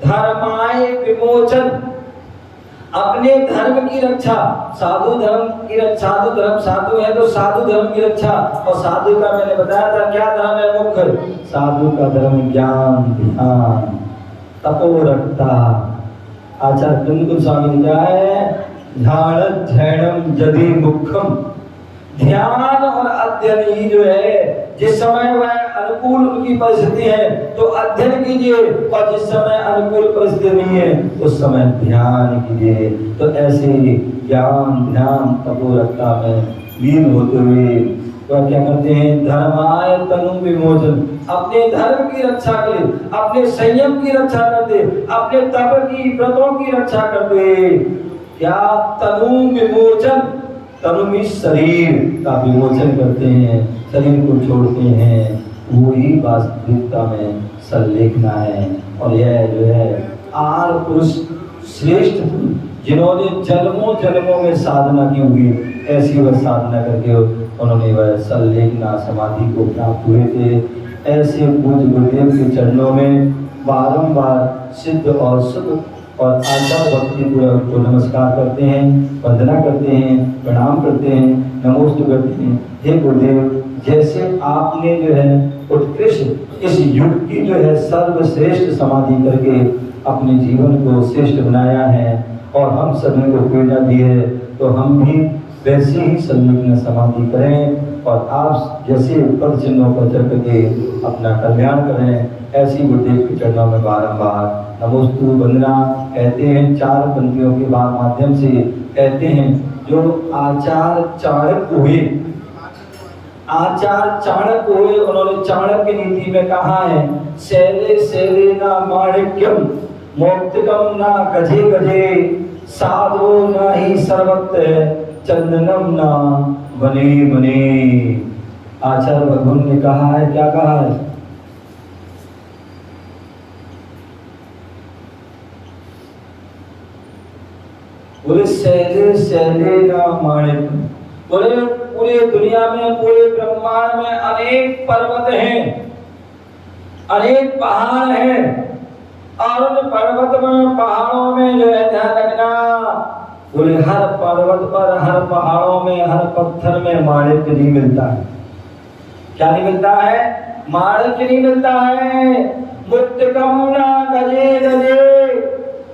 धर्माय विमोचन, अपने धर्म की रक्षा, साधु धर्म की रक्षा, साधु है तो साधु धर्म की रक्षा। और साधु का मैंने बताया था क्या धर्म है मुख्य, साधु का धर्म ज्ञान ध्यान तपोरक्ता। आचार्य कुंदकुल स्वामी ने कहा है, ध्यान ध्यानम यदि मुख्यम, ध्यान और अध्ययन ही जो है, जिस समय वह अनुकूल उनकी परिस्थिति है तो अध्ययन कीजिए, और जिस समय अनुकूल परिस्थिति नहीं है उस समय ध्यान कीजिए। तो ऐसे ज्ञान ध्यान तपोरक्ता में लीन होते हुए वह क्या करते हैं, धर्माय तनु विमोचन, अपने धर्म की रक्षा के लिए, अपने संयम की रक्षा करते, अपने तप की व्रतों की रक्षा करते। क्या तनु विमोचन, तनु में शरीर का विमोचन करते हैं, शरीर को छोड़ते हैं, वो ही वास्तविकता में संलेखना है। और यह जो है आर पुरुष श्रेष्ठ जिन्होंने जन्मों जन्मों में साधना की हुई, ऐसी वह साधना करके उन्होंने वह संलेखना समाधि को प्राप्त हुए थे। ऐसे पूज्य गुरुदेव के चरणों में बारंबार सिद्ध और सुख और आचार भक्ति को नमस्कार करते हैं, वंदना करते हैं, प्रणाम करते हैं, नमोस्तु करते हैं। हे गुरुदेव, जैसे आपने जो है उत्कृष्ट इस युग की जो है सर्वश्रेष्ठ समाधि करके अपने जीवन को श्रेष्ठ बनाया है और हम सभी को प्रेरणा दी है, तो हम भी वैसे ही संलग्न समाधि करें और आप जैसे पद चिन्हों पर चल के अपना कल्याण करें। ऐसी गुरुदेव के चरणों में बारंबार नमोस्तु वंदना कहते हैं। चार पंक्तियों के बाद माध्यम से कहते हैं, जो आचार्य चाणक्य हुए, आचार्य चाणक्य हुए, उन्होंने चाणक्य नीति में कहा है, शैले शैले ना माणिक्यम मौक्तिकम ना गजे गजे, साधो ना ही सर्वत्र चंदनम ना बने बने। आचार्य भगवान ने कहा है, क्या कहा है, बोले शैले शैले ना माणिक, बोले पूरे दुनिया में, पूरे ब्रह्मांड में अनेक पर्वत हैं, अनेक पहाड़ हैं, और उन पर्वत में पहाड़ों में जो है ध्यान रखना, बोले हर पर्वत पर, हर पहाड़ों में, हर पत्थर में माणिक्य नहीं मिलता है। क्या नहीं मिलता है, माणिक्य नहीं मिलता है। मुक्तकम ना गजे गजे,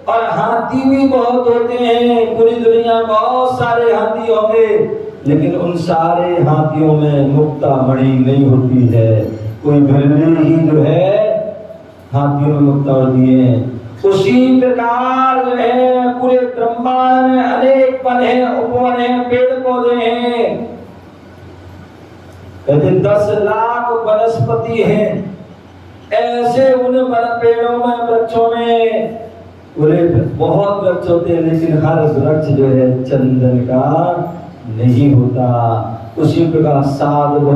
और हाथी भी बहुत होते हैं, पूरी दुनिया में बहुत सारे हाथी होंगे, लेकिन उन सारे हाथियों में मुक्ता मणि नहीं होती है। कोई बिल्ली ही जो है हाथियों में मुक्ता होती है। उसी प्रकार जो है पूरे ब्रह्मांड में अनेक वन है, उपवन है, पेड़ पौधे हैं, कहते 10 लाख वनस्पति हैं। ऐसे उन पेड़ों में, वृक्षों में पूरे बहुत वृक्ष होते हैं, लेकिन हर वृक्ष जो है चंदन का नहीं होता। उसी प्रकार साधु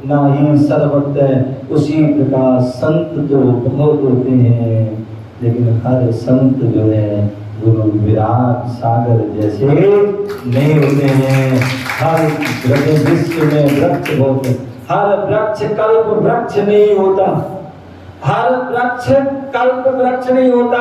ना ही सर्वत्र, उसी प्रकार संत तो बहुत होते हैं, लेकिन हर संत जो है गुरु विराट सागर जैसे नहीं होते हैं। हर विश्व में वृक्ष होते, हर वृक्ष कल्प वृक्ष नहीं होता, हर वृक्ष कल्प वृक्ष नहीं होता,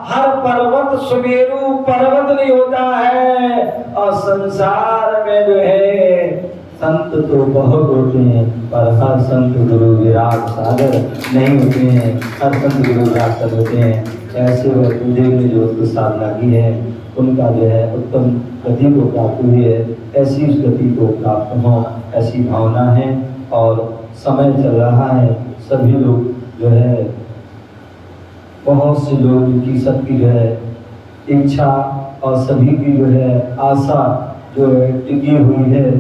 हर पर्वत सुमेरु पर्वत नहीं होता है। और संसार में जो है संत तो बहुत होते हैं, पर हर संत गुरु विराट सागर नहीं होते हैं, हर संत गुरु विराट सागर होते हैं। ऐसे गुरुदेव ने जो साधना की है उनका जो है उत्तम गति को प्राप्त हुई है, ऐसी उस गति को प्राप्त हो ऐसी भावना है। और समय चल रहा है, सभी लोग जो है बहुत से लोग की सबकी जो है इच्छा और सभी की जो है आशा जो है टिकी हुई है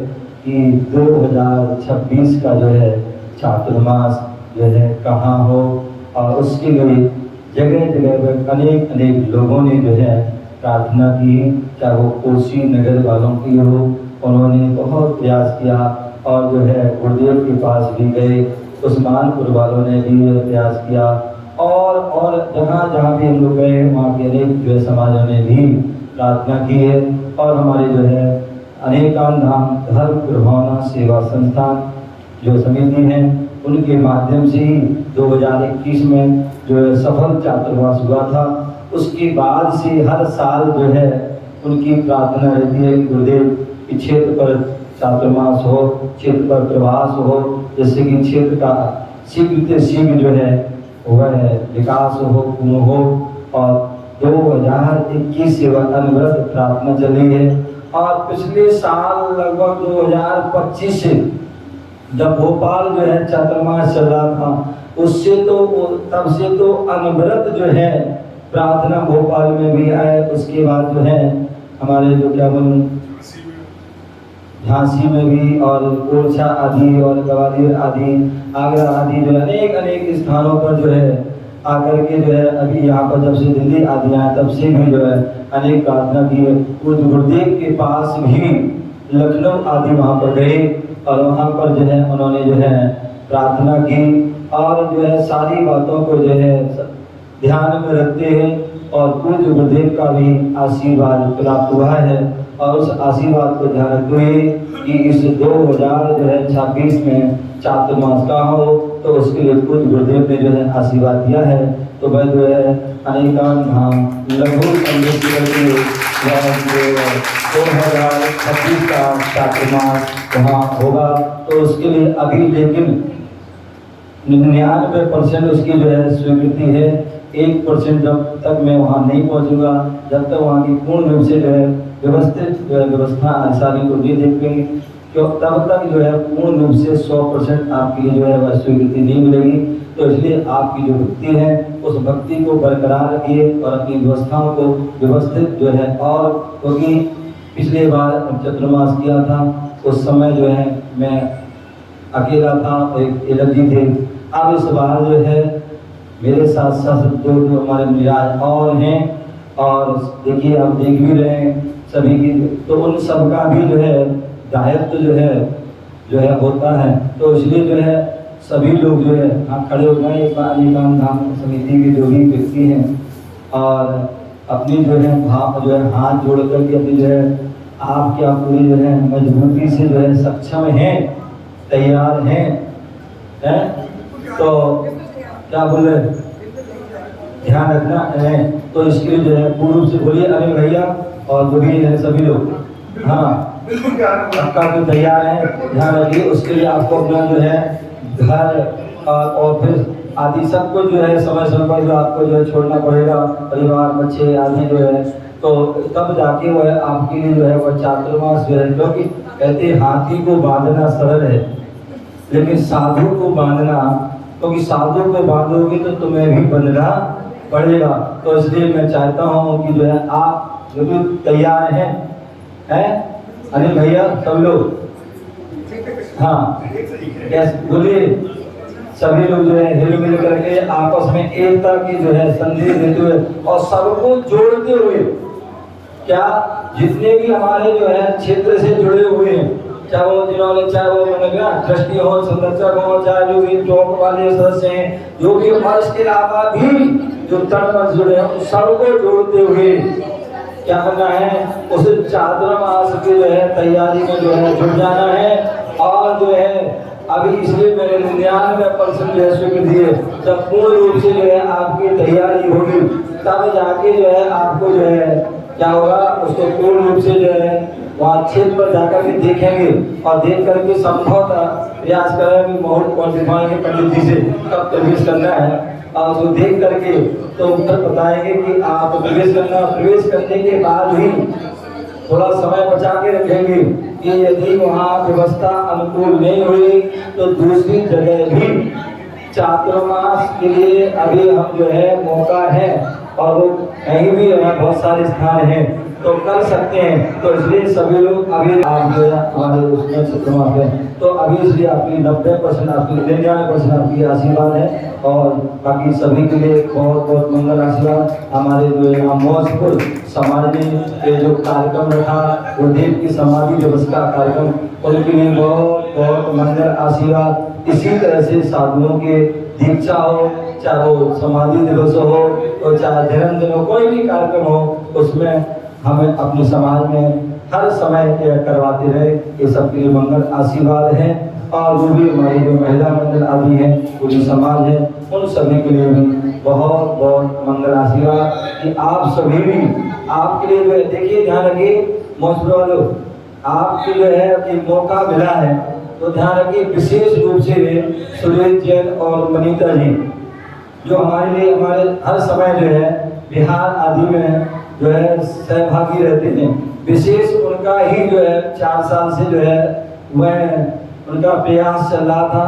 कि 2026 का जो है चातुर्मास जो है कहाँ हो। और उसके लिए जगह जगह पर अनेक अनेक लोगों ने जो है प्रार्थना की, चाहे वो कोसी नगर वालों की हो, उन्होंने बहुत प्रयास किया और जो है गुरुदेव के पास भी गए, उस्मानपुर वालों ने भी प्रयास किया और जहाँ जहाँ भी हम लोग गए वहाँ के अनेक जो है समाजों ने भी प्रार्थना की है। और हमारे जो है अनेकान धाम धर्म प्रभावना सेवा संस्थान जो समिति है उनके माध्यम से ही 2021 में जो है सफल चातुर्मास हुआ था। उसके बाद से हर साल जो है उनकी प्रार्थना रहती है कि गुरुदेव के क्षेत्र पर चातुर्मास हो, क्षेत्र पर प्रवास हो, जैसे कि क्षेत्र का शीघ्र से शीघ्र जो है वह विकास हो, पूर्ण हो। और 2021 से वह अनवरत प्रार्थना चली है। और पिछले साल लगभग 2025 से जब भोपाल जो है चातुर्मास चल रहा था, उससे तो तब से तो अनवरत जो है प्रार्थना भोपाल में भी आए। उसके बाद जो है हमारे जो क्या बोलूं झांसी में भी और ओरछा आदि और ग्वालियर आदि आगरा आदि जो अनेक अनेक स्थानों पर जो है आकर के जो है अभी यहाँ पर जब से दिल्ली आदि आए तब से भी जो है अनेक प्रार्थना की है। उस गुरुदेव के पास भी लखनऊ आदि वहाँ पर गए और वहाँ पर जो है उन्होंने जो है प्रार्थना की और जो है सारी बातों को जो है ध्यान में रखते हैं और पूज्य गुरुदेव का भी आशीर्वाद प्राप्त हुआ है। और उस आशीर्वाद को ध्यान रखते हुए कि इस 2026 में चातुर्मास का हो तो उसके लिए पूज्य गुरुदेव ने जो है आशीर्वाद दिया है। तो वह जो है अनेकान धाम लघु संगीत के 2026 का चातुर्मास वहाँ होगा। तो उसके लिए अभी लेकिन 99% उसकी जो है स्वीकृति है। 1% जब तक मैं वहाँ नहीं पहुँचूंगा, जब तक वहाँ की पूर्ण रूप से जो है व्यवस्थित व्यवस्था सारी को नहीं देखेंगे, क्यों तब तक जो है पूर्ण रूप से 100% आपके लिए जो है वह स्वीकृति नहीं मिलेगी। तो इसलिए आपकी जो भक्ति है उस भक्ति को बरकरार रखिए और अपनी व्यवस्थाओं को व्यवस्थित जो है। और क्योंकि पिछले बार चातुर्मास किया था उस समय जो है मैं अकेला था, एक एलर्जी थे। अब इस बार जो है मेरे साथ साथ जो हमारे मिजाज और हैं और देखिए आप देख भी रहे हैं सभी की, तो उन सब का भी जो है दायित्व जो है होता है। तो इसलिए जो है सभी लोग जो है हाँ खड़े हो गए अनेकान धाम समिति के जो भी व्यक्ति हैं और अपनी जो है हाथ जोड़ करके अपनी जो है आप क्या पूरी जो है मजबूती से जो है सक्षम हैं, तैयार हैं, तो क्या बोले ध्यान रखना है। तो इसके लिए जो है पूर्ण रूप से बोलिए अनिल भैया और जो भी है सभी लोग हाँ आपका जो तैयार है ध्यान रखिए। उसके लिए आपको अपना जो है घर और ऑफिस आदि सबको जो है समय समय पर जो आपको जो है छोड़ना पड़ेगा, परिवार बच्चे आदि जो है, तो तब जाके वो है आपके लिए जो है वह चातुर्मास जो है। क्योंकि कहते हैं हाथी को बांधना सरल है लेकिन साधु को बांधना, क्योंकि साधु को बांधोगे तो तुम्हें भी बंधना पड़ेगा। तो इसलिए मैं चाहता हूँ कि जो है आप जो भी तैयार हैं अनिल भैया सब लोग हाँ बोलिए सभी लोग जो है हिल मिल करके आपस में एकता की जो है संदेश देते हुए और सबको जोड़ते हुए, क्या जितने भी हमारे जो है क्षेत्र से जुड़े हुए हैं, चाहे वो ट्रस्टी हो, संरक्षक हो, चाहे जो भी चौक वाले सदस्य हैं, जो भी और इसके अलावा भी जो तन जुड़े हैं, सबको जोड़ते हुए क्या करना है उस चातुर्मास की जो है तैयारी में जो है जुट जाना है। और जो है अभी इसलिए मैंने 99% जो है स्वीकृति है। जब पूर्ण रूप से जो है आपकी तैयारी होगी तब जाके जो है आपको जो है क्या होगा उसको पूर्ण रूप से जो है वहाँ क्षेत्र पर जाकर के देखेंगे और देख करके संभवतः प्रयास करेंगे कि मुहूर्त कौन से पाएंगे पंडित जी से कब प्रवेश करना है, और उसको देख करके तो उत्तर बताएंगे कि आप प्रवेश करने के बाद ही थोड़ा समय बचा के रखेंगे कि यदि वहाँ व्यवस्था अनुकूल नहीं हुई तो दूसरी जगह भी चातुर्मास के लिए अभी हम जो है मौका है, और वो कहीं भी बहुत सारे स्थान हैं तो कर सकते हैं। तो इसलिए सभी लोग अभी आप जो है हमारे उसमें चातुर्मास है तो अभी इसलिए आपकी 90% आपकी 99% आपकी आशीर्वाद है, और बाकी सभी के लिए बहुत बहुत मंगल आशीर्वाद। हमारे जो यहाँ मौजपुर समाज में ये जो कार्यक्रम रखा गुरुदेव की समाधि व्यवस्था कार्यक्रम, उनके लिए बहुत बहुत मंगल आशीर्वाद। इसी तरह से साधुओं के दीक्षा हो, चाहे वो समाधि दिवस हो और चाहे जन्मदिन हो, कोई भी कार्यक्रम हो, उसमें हमें अपने समाज में हर समय करवाते रहे, ये सबके लिए मंगल आशीर्वाद है। और वो भी हमारी जो महिला मंडल आदि है, पूरी समाज है, उन सभी के लिए भी बहुत बहुत मंगल आशीर्वाद कि आप सभी भी आपके लिए जो है देखिए ध्यान रखिए मौजपुर वालों, आपके जो है कि मौका मिला है तो ध्यान रखिए विशेष रूप से सुरेश जैन और मनीता जी जो हमारे लिए हमारे हर समय जो है बिहार आदि में जो है सहभागी रहते हैं। विशेष उनका ही जो है 4 साल से जो है वह उनका प्रयास चल रहा था,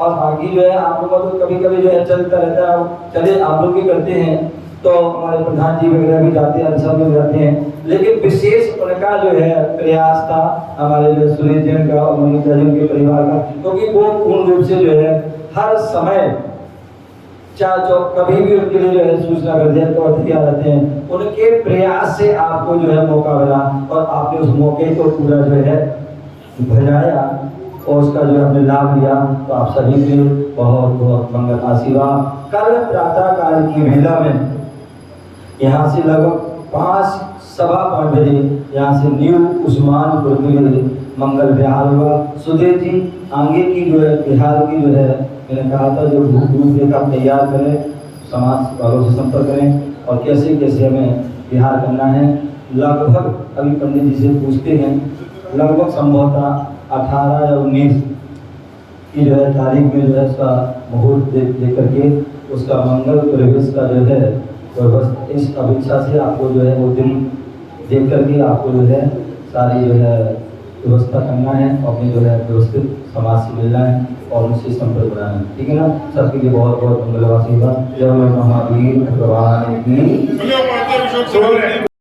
और बाकी जो है आप लोगों को कभी कभी जो है चलता रहता है, चले आप लोग भी करते हैं तो हमारे प्रधान जी वगैरह भी जाते हैं, सब लोग जाते हैं, लेकिन विशेष उनका जो है प्रयास था हमारे जो सुरेश जैन का और मनीता जी के परिवार का, क्योंकि वो पूर्ण रूप से जो है हर समय चाहे कभी भी उनके लिए जो है सूचना कर दिया तो तैयार रहते हैं। उनके प्रयास से आपको जो है मौका मिला और आपने उस मौके को पूरा जो है भजाया और उसका जो है हमने लाभ लिया, तो आप सभी के बहुत बहुत मंगल आशीर्वाद। कल प्रातः काल की वेला में यहाँ से लगभग 5:15 बजे यहाँ से न्यू उस्मानपुर के लिए मंगल विहार हुआ। सुधीर जी आगे की जो है बिहार की जो है मैंने कहा था जो रूपरेखा तैयार करें, समाज वालों से संपर्क करें और कैसे कैसे हमें विहार करना है। लगभग अभी पंडित जी से पूछते हैं, लगभग संभवतः 18 या 19 की जो है तारीख में जो है उसका मुहूर्त दे करके उसका मंगल प्रवेश का जो है बस इस अपेक्षा से आपको जो है वो दिन देख करके आपको जो है सारी जो है व्यवस्था करना है, अपने जो है व्यवस्थित समाज से मिलना है और उनसे संपर्क बनाना है, ठीक है ना। सबके लिए बहुत बहुत मंगलवार। जय महावीर भगवान की।